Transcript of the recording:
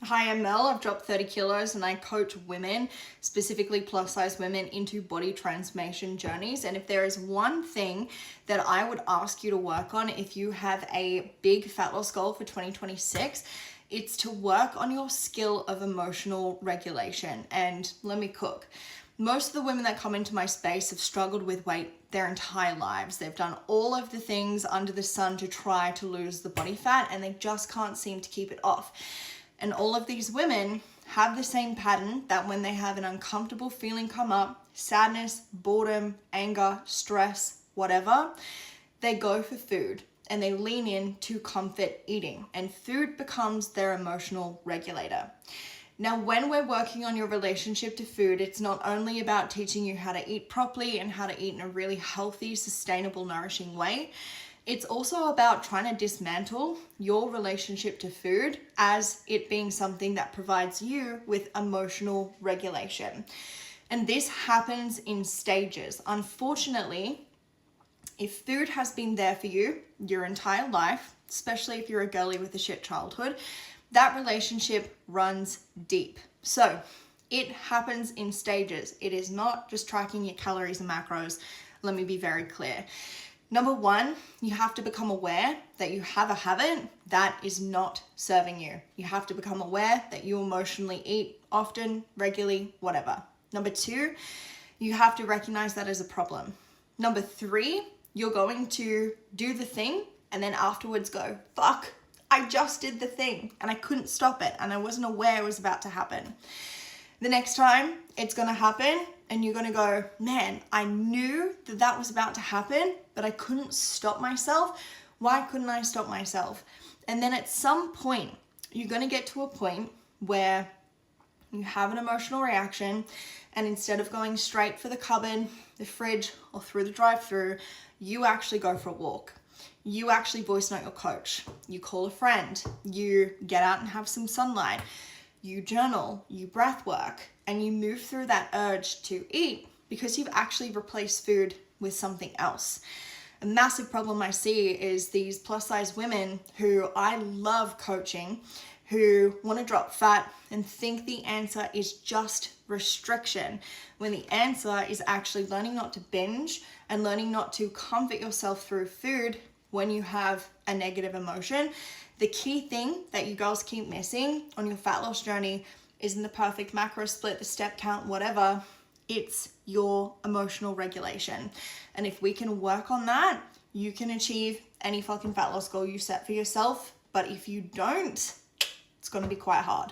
Hi, I'm Mel. I've dropped 30 kilos and I coach women, specifically plus size women, into body transformation journeys. And if there is one thing that I would ask you to work on if you have a big fat loss goal for 2026, it's to work on your skill of emotional regulation. And let me cook. Most of the women that come into my space have struggled with weight their entire lives. They've done all of the things under the sun to try to lose the body fat and they just can't seem to keep it off. And all of these women have the same pattern that when they have an uncomfortable feeling come up, sadness, boredom, anger, stress, whatever, they go for food and they lean in to comfort eating, and food becomes their emotional regulator. Now, when we're working on your relationship to food, it's not only about teaching you how to eat properly and how to eat in a really healthy, sustainable, nourishing way. It's also about trying to dismantle your relationship to food as it being something that provides you with emotional regulation. And this happens in stages. Unfortunately, if food has been there for you your entire life, especially if you're a girly with a shit childhood, that relationship runs deep. So it happens in stages. It is not just tracking your calories and macros. Let me be very clear. Number one, you have to become aware that you have a habit that is not serving you. You have to become aware that you emotionally eat often, regularly, whatever. Number two, you have to recognize that as a problem. Number three, you're going to do the thing and then afterwards go, fuck, I just did the thing and I couldn't stop it and I wasn't aware it was about to happen. The next time it's going to happen and you're going to go, man, I knew that that was about to happen, but I couldn't stop myself. Why couldn't I stop myself? And then at some point, you're going to get to a point where you have an emotional reaction and instead of going straight for the cupboard, the fridge, or through the drive-through, you actually go for a walk. You actually voice note your coach. You call a friend. You get out and have some sunlight. You journal, you breath work, and you move through that urge to eat because you've actually replaced food with something else. A massive problem I see is these plus size women who I love coaching, who want to drop fat and think the answer is just restriction, when the answer is actually learning not to binge and learning not to comfort yourself through food when you have a negative emotion. The key thing that you girls keep missing on your fat loss journey isn't the perfect macro split, the step count, whatever. It's your emotional regulation. And if we can work on that, you can achieve any fucking fat loss goal you set for yourself. But if you don't, it's going to be quite hard.